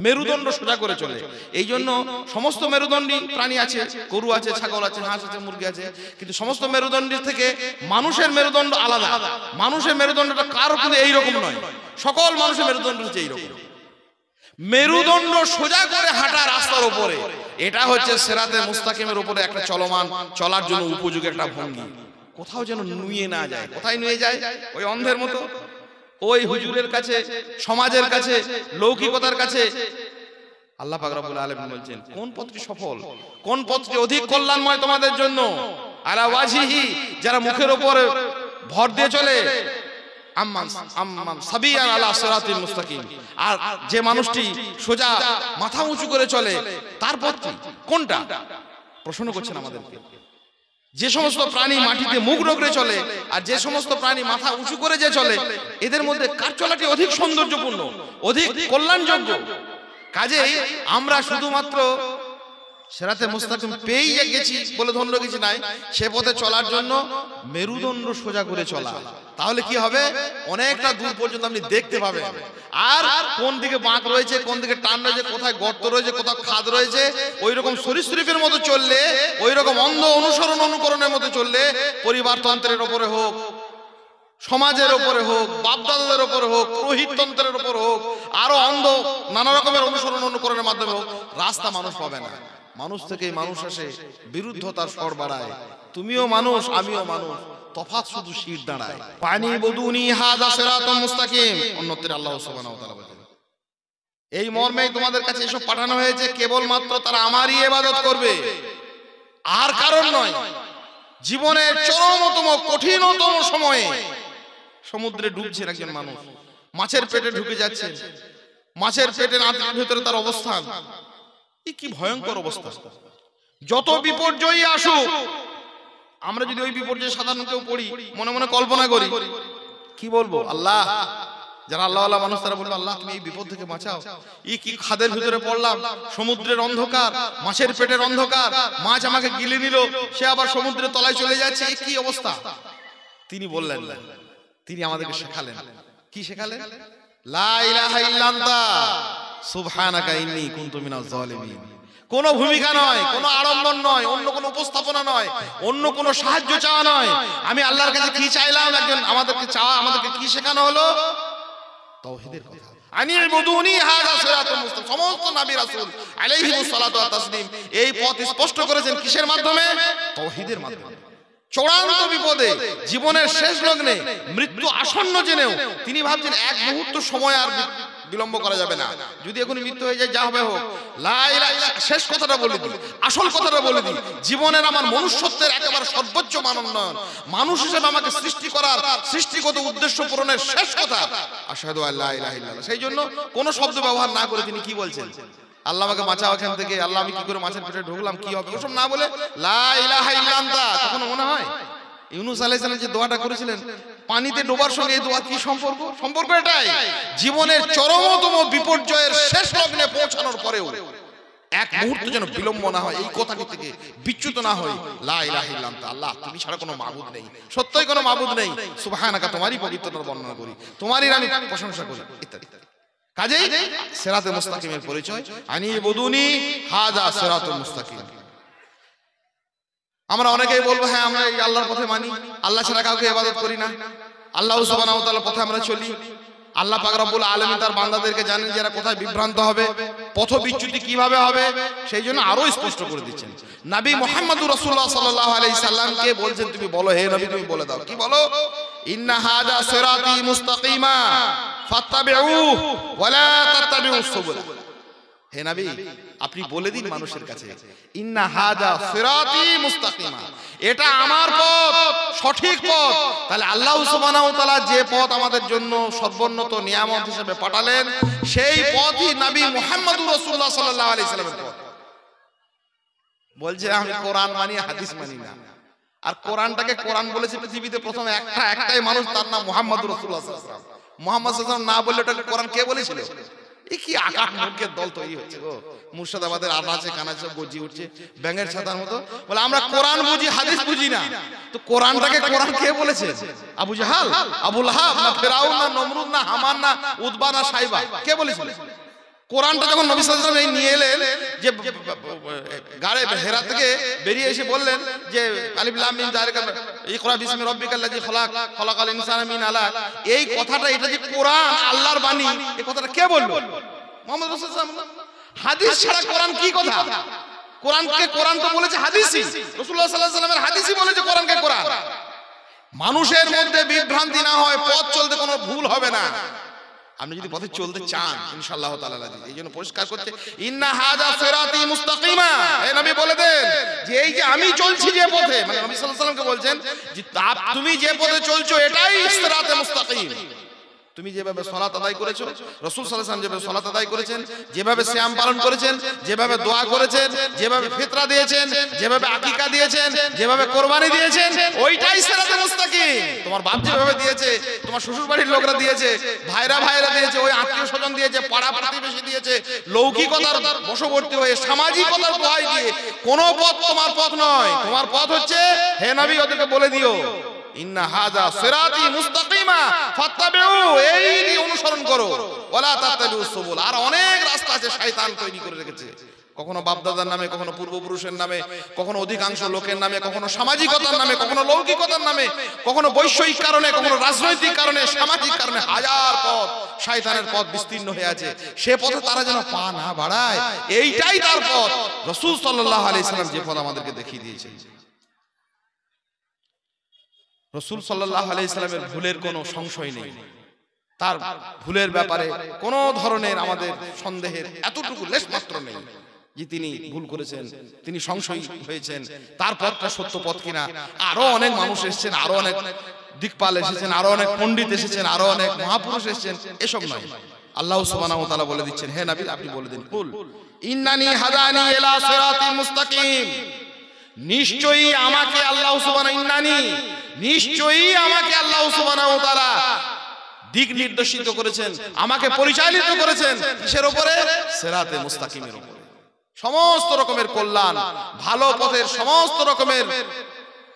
মেরুদণ্ড সোজা করে চলে। এই জন্য সমস্ত মেরুদণ্ডী প্রাণী আছে, গরু আছে, ছাগল আছে, হাঁস আছে, মুরগি আছে, কিন্তু সমস্ত মেরুদণ্ডের থেকে মানুষের মেরুদণ্ড আলাদা। মানুষের মেরুদণ্ডটা কারো কিন্তু এইরকম নয়, সকল মানুষের মেরুদণ্ড হচ্ছে এইরকম। মেরুদণ্ড সোজা করে হাঁটা রাস্তার উপরে, এটা হচ্ছে সিরাতে মুস্তাকিমের উপরে একটা চলার জন্য উপযোগী একটা ভঙ্গি। কোথাও যেন নুয়ে না যায়। কোথায় নুয়ে যায়? ওই অন্ধের মতো, ওই হুজুরের কাছে, সমাজের কাছে, লৌকিকতার কাছে। আল্লাহ পাক রব্বুল আলামিন বলছেন কোন পথটি সফল, কোন পথটি অধিক কল্যাণময় তোমাদের জন্য। আলা ওয়াজহিহি, যারা মুখের উপরে ভর দিয়ে চলে, আম্মান সাবিয়ান আলা সিরাতিল মুস্তাকিম, আর যে মানুষটি সোজা মাথা উঁচু করে চলে তার পথটি কোনটা? প্রশ্ন করছেন আমাদেরকে। যে সমস্ত প্রাণী মাটিতে মুখ রগড়ে চলে আর যে সমস্ত প্রাণী মাথা উঁচু করে যে চলে, এদের মধ্যে কার চলাটি অধিক সৌন্দর্যপূর্ণ, অধিক কল্যাণযোগ্য? কাজেই আমরা শুধুমাত্র সিরাতে মুস্তাকিম পেয়ে গেছি বলে ধন্য কিছু নাই, সে পথে চলার জন্য মেরুদণ্ড সোজা করে চলা। তাহলে কি হবে? অনেকটা দূর পর্যন্ত আপনি দেখতে পাবেন, আর কোন দিকে বাঁক রয়েছে, কোন দিকে টান রয়েছে, কোথায় গর্ত রয়েছে, কোথাও খাদ রয়েছে, ওই রকম সরীসৃপের মতো চললে, ওই রকম অন্ধ অনুকরণের মতো চললে, পরিবারতন্ত্রের উপরে হোক, সমাজের উপরে হোক, বাপদাদাদের উপরে হোক, পুরোহিততন্ত্রের উপর হোক, আরো অন্ধ নানা রকমের অনুকরণের মাধ্যমে হোক, রাস্তা মানুষ পাবে না। মানুষ থেকেই মানুষ আসে, বিরুদ্ধতার স্বর বাড়ায়। তুমিও মানুষ, আমিও মানুষ, তফাৎ শুধু শির দাঁড়ায়। পানি বদুনি হাযা সিরাতুম মুস্তাকিম, অন্যত্র আল্লাহ সুবহানাহু ওয়া তাআলা বলেন এই মর্মেই তোমাদের কাছে এসব পাঠানো হয়েছে, কেবলমাত্র তারা আমারই ইবাদত করবে, আর কারণ নয়। জীবনের চরমতম কঠিনতম সময়ে সমুদ্রে ডুবছেন একজন মানুষ, মাছের পেটে ঢুকে যাচ্ছে, মাছের পেটের আঁতের ভিতরে তার অবস্থান, কি ভয়ঙ্কর অবস্থা। যত বিপর্যয় আসুক, আমরা যদি ওই বিপর্যয় সাধারণ কেউ পড়ি, মনে মনে কল্পনা করি, কি বলবো? আল্লাহ, যারা আল্লাহওয়ালা মানুষ তারা বলবে আল্লাহ তুমি এই বিপদ থেকে বাঁচাও। কি খাদের ভিতরে পড়লাম, সমুদ্রের অন্ধকার, মাছের পেটের অন্ধকার, মাছ আমাকে গিলে নিল, সে আবার সমুদ্রের তলায় চলে যাচ্ছে, কি অবস্থা। তিনি বললেন না, তিনি আমাদেরকে শেখালেন। কি শেখালেন? লা ইলাহা ইল্লা আনতা সুবহানাকা ইন্নী কুনতু মিনাজ জালিমিন। কোনো ভূমিকা নয়, কোনো আড়ম্বর নয়, অন্য কোনো উপস্থাপনা নয়, অন্য কোনো সাহায্য চাওয়া নয়। আমি আল্লাহর কাছে কি চাইলাম, একজন আমাদেরকে কি শেখানো হলো? তাওহীদের কথা। আনিল বুদুনি হাযা সিরাতুল মুস্তাকিম। সমস্ত নবী রাসূল আলাইহিস সালাতু ওয়াত তাসলিম এই পথ স্পষ্ট করেছেন কিসের মাধ্যমে? তাওহীদের মাধ্যমে। চূড়ান্ত বিপদে, জীবনের শেষ লগ্নে, মৃত্যু আসন্ন জেনেও তিনি ভাবছেন এক মুহূর্ত সময় আর বিলম্ব করা যাবে না, যদি এখন মৃত্যু হয়ে যায় যা হবে হোক, লা ইলাহা ইল্লাল্লাহ। শেষ কথাটা বলে দিই, আসল কথাটা বলে দিই, জীবনের আমার মনুষ্যত্বের একেবারে সর্বোচ্চ মানোন্নয়ন, মানুষ হিসেবে আমাকে সৃষ্টি করার সৃষ্টিগত উদ্দেশ্য পূরণের শেষ কথা আশহাদু আল্লা ইলাহা ইল্লাল্লাহ। সেই জন্য কোনো শব্দ ব্যবহার না করে তিনি কি বলছেন? আল্লাহ আমাকে বাঁচাও এখান থেকে, আল্লাহ আমি কি করে মাছের পেটে ঢুকলাম, কি হবে, ওসব না বলে লা ইলাহা ইল্লা আনতা। কখনো মনে হয় ইউনূস আলাইহিস সালাম যে দোয়াটা করেছিলেন, পানিতে ডোবার সঙ্গে এই দোয়া কি সম্পর্ক? সম্পর্ক এটাই, জীবনের চরমতম বিপর্যয়ের শেষ লগ্নে পৌঁছানোর পরেও এক মুহূর্ত যেন বিলম্ব না হয়, এই কথাটি থেকে বিচ্যুত না হয়। লা ইলাহা ইল্লা আনতা, আল্লাহ তুমি ছাড়া কোনো মাবুদ নেই, সত্যই কোনো মাবুদ নেই, সুবহানাকা তোমারই পবিত্রতার বর্ণনা করি, তোমারই আমি প্রশংসা করি, ইত্যাদি। কাজেই সিরাতে মুস্তাকিমের পরিচয় আনি বুদুনি হাযা সিরাতুল মুস্তাকিম। আমরা অনেকেই বলবো হ্যাঁ আমরা এই আল্লাহর পথে মানি, আল্লাহ ছাড়া কাউকে ইবাদত করি না, আল্লাহ সুবহানাহু ওয়া তাআলার পথে আমরা চলি। আল্লাহ পাক রব্বুল আলামিন তার বান্দাদেরকে জানেন যারা কোথায় বিভ্রান্ত হবে, পথ বিচ্যুতি কিভাবে হবে, সেই জন্য আরো স্পষ্ট করে দিচ্ছেন। নবী মুহাম্মদুর রাসূলুল্লাহ সাল্লাল্লাহু আলাইহি সাল্লামকে বলছেন তুমি বলো, হে নবী তুমি বলে দাও, কি বলো? ইন্না হাযা সিরাতি মুস্তাকিমা ফাত্তাবিউহু ওয়া লা তাত্তাবিউস সুবুল। হে নবী আপনি বলে দিন মানুষের কাছে, ইন্না হাযা সিরাতি মুস্তাকিমা, এটা আমার পথ, সঠিক পথ। তাহলে আল্লাহ সুবহানাহু ওয়া তাআলা যে পথ আমাদের জন্য সর্বোন্নত নিয়ামত হিসেবে পাঠালেন, সেই পথই নবী মুহাম্মদুর রাসূলুল্লাহ সাল্লাল্লাহু আলাইহি সাল্লামের পথ। বলছে আমি কোরআন মানি, হাদিস মানি না। আর কোরআনটাকে কোরআন বলেছে পৃথিবীতে প্রথম একটাই মানুষ, তার নাম মুহাম্মদুর রাসূলুল্লাহ সাল্লাল্লাহু আলাইহি ওয়াসাল্লাম। মুহাম্মদ সাল্লাল্লাহু আলাইহি ওয়াসাল্লাম না বললে ওটাকে কোরআন কে বলেছিল? এই কি আকাশ মুখের দল তৈরি হচ্ছে গো, মুর্শিদাবাদের আনাচে কানাচে গজি উঠছে ব্যাঙের ছাতার মতো, বলে আমরা কোরআন বুঝি হাদিস বুঝি না। তো কোরআনটাকে কোরআন কে বলেছে? আবু জাহাল, আবু লাহাব, না ফিরাউন, না নমরুদ, না হামান, না উতবা, না সাইবা, কে বলেছিল? কোরআনটা যখন নবী সাল্লাল্লাহু আলাইহি ওয়াসাল্লাম নিয়ে এলেন, যে গাড়ে হেরা থেকে বেরিয়ে এসে বললেন যে আলিফ লাম মিম যালিকা ইকরা বিসমি রাব্বিকাল্লাযী খলাক খলাকাল ইনসানা মিন আলাক, এই কথাটা, এটা যে কোরআন আল্লাহর বাণী, এই কথাটা কে বলল? মুহাম্মদ রাসূলুল্লাহ সাল্লাল্লাহু আলাইহি ওয়াসাল্লাম। হাদিস ছাড়া কোরআন কি কথা? কোরআন তো বলেছে হাদিসই, রাসূলুল্লাহ সাল্লাল্লাহু আলাইহি ওয়াসাল্লামের হাদিসই বলেছে কোরআনকে কোরআন। মানুষের মধ্যে বিভ্রান্তি না হয়, পথ চলতে কোনো ভুল হবে না। আপনি যদি পথে চলতে চান ইনশাআল্লাহ তাআলা রাজি। এই জন্য পরিষ্কার করতে ইন্না হাযা সিরাতি মুস্তাকিমা, এই নবী বলে দেন যে এই যে আমি চলছি যে পথে, মানে নবী সাল্লাল্লাহু আলাইহি ওয়াসাল্লামকে বলছেন যে তুমি যে পথে চলছো এটাই সিরাতে মুস্তাকিম। তুমি যেভাবে সালাত আদায় করেছো, রাসূল সাল্লাল্লাহু আলাইহি ওয়াসাল্লাম যেভাবে সালাত আদায় করেছেন, যেভাবে সিয়াম পালন করেছেন, যেভাবে দোয়া করেছেন, যেভাবে ফিতরা দিয়েছেন, যেভাবে আকিকা দিয়েছেন, যেভাবে কুরবানি দিয়েছেন, ওইটাই সিরাতে মুস্তাকিম। তোমার বাপ যেভাবে দিয়েছে, তোমার শ্বশুর বাড়ির লোকরা দিয়েছে, ভাইরা দিয়েছে, ওই আত্মীয় স্বজন দিয়েছে, পাড়া প্রতিবেশী দিয়েছে, লৌকিকতার বশবর্তী হয়ে সামাজিকতার দোহাই দিয়ে কোন পথ তোমার পথ নয়। তোমার পথ হচ্ছে, হে নবী ওদেরকে বলে দিও ইন্না হাযা সিরাতি মুস্তাকিমা ফাত্তাবিউ, এই অনুসরণ করো, ওয়ালা তাত্তাবিউস সুবুল। আর অনেক রাস্তা আছে শয়তান তৈরি করে রেখেছে, কখনো বাপদাদার নামে, কখনো পূর্বপুরুষের নামে, কখনো অধিকাংশ লোকের নামে, কখনো সামাজিকতার নামে, কখনো লৌকিকতার নামে, কখনো বৈষয়িক কারণে, কখনো রাজনৈতিক কারণে, সামাজিক কারণে হাজার পথ, শয়তানের পথ বিস্তীর্ণ হয়ে আছে। সে পথে তারা যেন পা না বাড়ায়, এইটাই তার পথ। রাসূল সাল্লাল্লাহু আলাইহি ওয়াসাল্লাম যে পথ আমাদেরকে দেখিয়ে দিয়েছেন, রাসূল সাল্লাল্লাহু আলাইহি ওয়াসাল্লামের ভুলের কোনো সংশয় নেই। তার ভুলের ব্যাপারে কোনো ধরনের আমাদের সন্দেহের এতটুকু লেশ মাত্র নেই যে তিনি ভুল করেছেন, তিনি সংশয়ী হয়েছেন, তার পথটা সত্য পথ কিনা। আরো অনেক মানুষ এসেছেন, আরো অনেক দিকপাল এসেছেন, আরো অনেক পণ্ডিত এসেছেন, আরো অনেক মহাপুরুষ এসেছেন, এসব নয়। আল্লাহ সুবহানাহু ওয়া তাআলা বলে দিচ্ছেন, হে নবী আপনি বলে দিন, কুল ইন্নানি হাদানি ইলা সিরাতিল মুস্তাকিম, নিশ্চয়ই আমাকে আল্লাহ সুবহানাহু ইন্নানি, নিশ্চয়ই আমাকে আল্লাহ সুবহানাহু ওয়া তাআলা দিক নির্দেশিত করেছেন, আমাকে পরিচালিত করেছেন কিসের উপরে? সিরাতে মুস্তাকিমের উপরে। সমস্ত রকমের কল্যাণ, ভালো পথের সমস্ত রকমের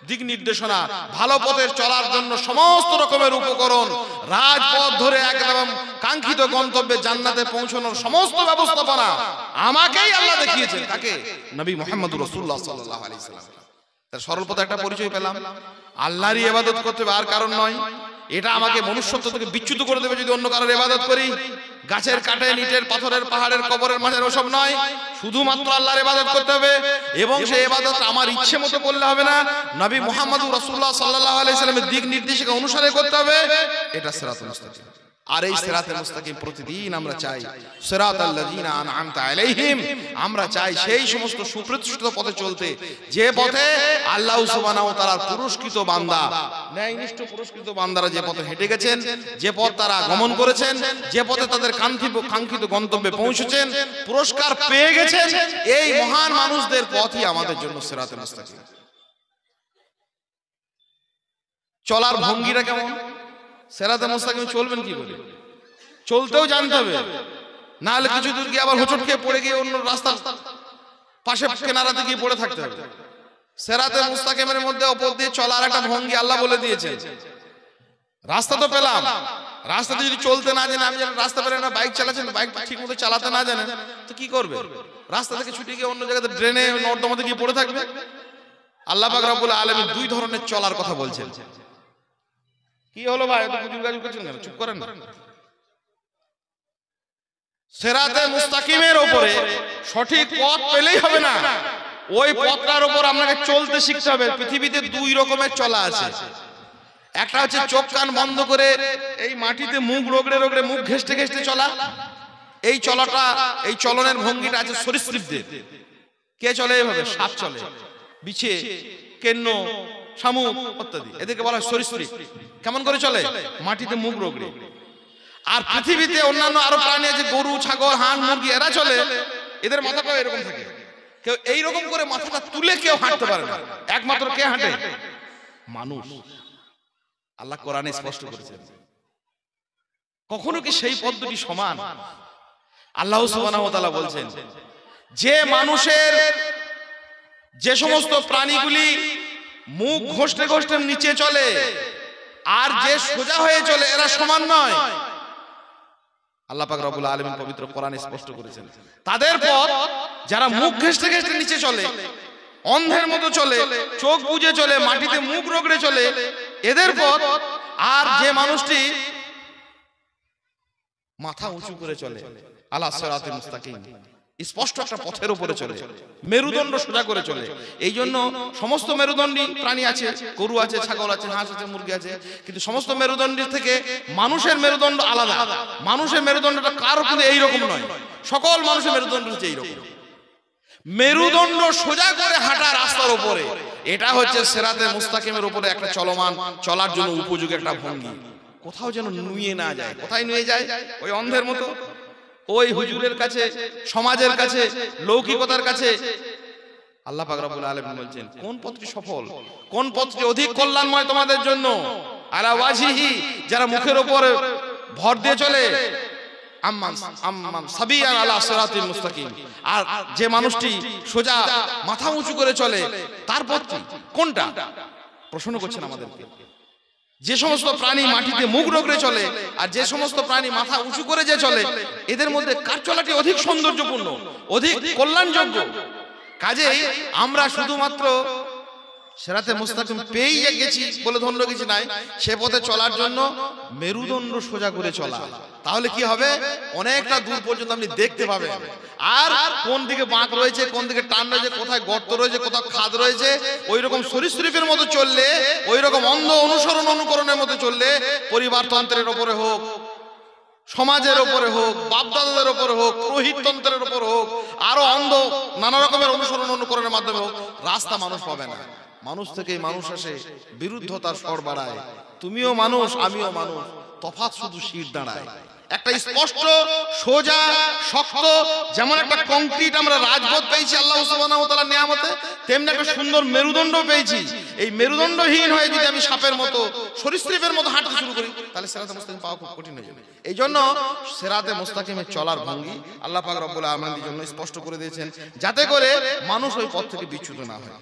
দিক নির্দেশনা, ভালো পথের চলার জন্য সমস্ত রকমের উপকরণ, রাজপথ ধরে একদম কাঙ্ক্ষিত গন্তব্যে জান্নাতে পৌঁছানোর সমস্ত ব্যবস্থাপনা আমাকেই আল্লাহ দেখিয়েছেন। কাকে? নবী মুহাম্মদুর রাসূলুল্লাহ সাল্লাল্লাহু আলাইহি ওয়াসাল্লাম। তার সরল পথে একটা পরিচয় পেলাম, আল্লাহরই ইবাদত করতে হবে, আর কারণ নয়। এটা আমাকে মনুষ্যত্ব থেকে বিচ্যুত করে দেবে যদি অন্য কারোর ইবাদত করি। গাছের কাঠে, ইটের, পাথরের, পাহাড়ের, কবরের মাঝের ওসব নয়, শুধুমাত্র আল্লাহর ইবাদত করতে হবে। এবং সেই ইবাদত আমার ইচ্ছে মতো করলে হবে না, নবী মুহাম্মদুর রাসূলুল্লাহ সাল্লাল্লাহু আলাইহি ওয়াসাল্লামের দিক নির্দেশিকা অনুসারে করতে হবে। এটা সিরাতুল মুস্তাকিম। আর এই সিরাতুল মুস্তাকিম প্রতিদিন আমরা চাই, সিরাতাল লাযিনা আনআমতা আলাইহিম, আমরা চাই সেই সমস্ত সুপ্রতিষ্ঠিত পথে চলতে যে পথে আল্লাহ সুবহানাহু ওয়া তাআলার পুরস্কৃত বান্দা, ন্যায়নিষ্ঠ পুরস্কৃত বান্দারা যে পথে হেঁটে গেছেন, যে পথ তারা গমন করেছেন, যে পথে তাদের কাঙ্ক্ষিত গন্তব্যে পৌঁছেছেন, পুরস্কার পেয়ে গেছেন, এই মহান মানুষদের পথই আমাদের জন্য সিরাতুল মুস্তাকিম। চলার ভঙ্গিটা কেমন? সিরাতে মুস্তাকিম চলবেন কি করে? চলতেও জানতে হবে, না হলে কিছু দূর গিয়ে আবার হোঁচট খেয়ে পড়ে গিয়ে অন্য রাস্তার পাশে কিনারাতে গিয়ে পড়ে থাকতে হবে। সিরাতে মুস্তাকিমের মধ্যে উপর দিয়ে চলার একটা ভঙ্গি আল্লাহ বলে দিয়েছেন। রাস্তা তো পেলাম, রাস্তাতে যদি চলতে না জানেন, আমি জানেন রাস্তা পেলেন না, বাইক চালাচ্ছেন, বাইক ঠিক মতো চালাতে না জানেন, তো কি করবে? রাস্তা থেকে ছুটে গিয়ে অন্য জায়গাতে ড্রেনে, নর্দমাতে গিয়ে পড়ে থাকবে। আল্লাহ পাক রব্বুল আলামিন দুই ধরনের চলার কথা বলছেন। কি হলো ভাই, এত বুজুর্গ গাজুর্গ করছেন কেন? চুপ করেন না। সিরাতে মুস্তাকিমের উপরে সঠিক পথ পেলেই হবে না, ওই পথটার উপর আপনাকে চলতে শিখতে হবে। পৃথিবীতে দুই রকমের চলা আছে। একটা হচ্ছে চোখ কান বন্ধ করে এই মাটিতে মুখ রগড়ে রগড়ে, মুখ ঘেঁষতে ঘেঁষতে চলা। এই চলাটা, এই চলনের ভঙ্গিটা আছে সরীসৃপদের। কে চলে এইভাবে? সাপ চলে, বিছে, কেন্ন, শামুক ইত্যাদি, এদেরকে বলা হয় সরীসৃপ। কেমন করে চলে? মাটিতে মুখ রগড়ে। আর পৃথিবীতে অন্যান্য আরো প্রাণী আছে, গরু, ছাগল, হাঁস, মুরগি, এরা চলে, এদের মাথাটা এরকম থাকে। কেউ এইরকম করে মাথাটা তুলে কেউ হাঁটতে পারে না, একমাত্র কে হাঁটে? মানুষ। আল্লাহ কোরআনে স্পষ্ট করেছেন। কখনো কি সেই পদ্ধতি সমান? আল্লাহ সুবহানাহু ওয়া তাআলা বলছেন যে মানুষের, যে সমস্ত প্রাণীগুলি মুখ ঘষতে ঘষতে নিচে চলে আর যে সোজা হয়ে চলে, এরা সমান নয়। আল্লাহ পাক রব্বুল আলামিন পবিত্র কোরআনে স্পষ্ট করেছেন। তাদের পথ যারা মুখ ঘেঁষতে ঘেঁষতে নিচে চলে, অন্ধের মতো চলে, চোখ বুজে চলে, মাটিতে মুখ রগড়ে চলে, এদের পথ। আর যে মানুষটি মাথা উঁচু করে চলে, আলা সিরাতিল মুস্তাকিম, স্পষ্ট একটা পথের উপরে চলে, মেরুদণ্ড সোজা করে চলে। এই জন্য সমস্ত মেরুদণ্ডী প্রাণী আছে, গরু আছে, ছাগল আছে, হাঁস আছে, মুরগি আছে, কিন্তু সমস্ত মেরুদণ্ডের থেকে মানুষের মেরুদণ্ড আলাদা। মানুষের মেরুদণ্ডটা কারো কিন্তু এইরকম নয়, সকল মানুষের মেরুদণ্ড হচ্ছে এইরকম। মেরুদণ্ড সোজা করে হাঁটা রাস্তার উপরে, এটা হচ্ছে সিরাতে মুস্তাকিমের উপরে একটা চলমান চলার জন্য উপযোগী একটা ভঙ্গি। কোথাও যেন নুয়ে না যায়। কোথায় নুয়ে যায়? ওই অন্ধের মতো, ওই হুজুরের কাছে, সমাজের কাছে, লৌকিকতার কাছে। আল্লাহ পাক রব্বুল আলামিন বলছেন কোন পথটি সফল, কোন পথটি অধিক কল্যাণময় তোমাদের জন্য। আলা ওয়াজিহি, যারা মুখের উপর ভর দিয়ে চলে, আম্মাম সাবিয়ান আলা সিরাতিল মুস্তাকিম, আর যে মানুষটি সোজা মাথা উঁচু করে চলে, তার পথটি কোনটা? প্রশ্ন করছেন আমাদেরকে। যে সমস্ত প্রাণী মাটিতে মুখ রগড়ে চলে আর যে সমস্ত প্রাণী মাথা উঁচু করে যে চলে, এদের মধ্যে কার চলাটি অধিক সৌন্দর্যপূর্ণ, অধিক কল্যাণযোগ্য? কাজেই আমরা শুধুমাত্র সিরাতে মুস্তাকিম পেয়ে গেছি বলে ধন্য কিছু নাই, সে পথে চলার জন্য মেরুদণ্ড সোজা করে চলা। তাহলে কি হবে? অনেকটা দূর পর্যন্ত আপনি দেখতে পাবেন। আর কোন দিকে বাঁক রয়েছে, কোন দিকে টান রয়েছে, কোথায় গর্ত রয়েছে, কোথাও খাদ রয়েছে, ওই রকম সরীসৃপের মতো চললে, ওই রকম অন্ধ অনুসরণ অনুকরণের মতো চললে, পরিবারতন্ত্রের উপরে হোক, সমাজের উপরে হোক, বাপদাদাদের উপরে হোক, পুরোহিততন্ত্রের উপর হোক, আরো অন্ধ নানা রকমের অনুসরণ অনুকরণের মাধ্যমে হোক, রাস্তা মানুষ পাবে না। মানুষ থেকে মানুষ আসে, বিরুদ্ধতার স্বর বাড়ায়। তুমিও মানুষ, আমিও মানুষ, তফাৎ শুধু শির দাঁড়ায়। একটা স্পষ্ট সোজা শক্ত, যেমন একটা কংক্রিট আমরা রাজপথ পেয়েছি আল্লাহ সুবহানাহু ওয়া তাআলার নিয়ামতে, তেমনি একটা সুন্দর মেরুদণ্ড পেয়েছি। এই মেরুদণ্ডহীন হয়ে যদি আমি সাপের মতো, সরীসৃপের মতো হাঁটতে শুরু করি, তাহলে সিরাতে মুস্তাকিম পাওয়া খুব কঠিন হয়ে যাবে। এই জন্য সিরাতে মুস্তাকিমের চলার ভঙ্গি আল্লাহ পাক রব্বুল আলামিন জন্য স্পষ্ট করে দিয়েছেন, যাতে করে মানুষ ওই পথ থেকে বিচ্যুত না হয়।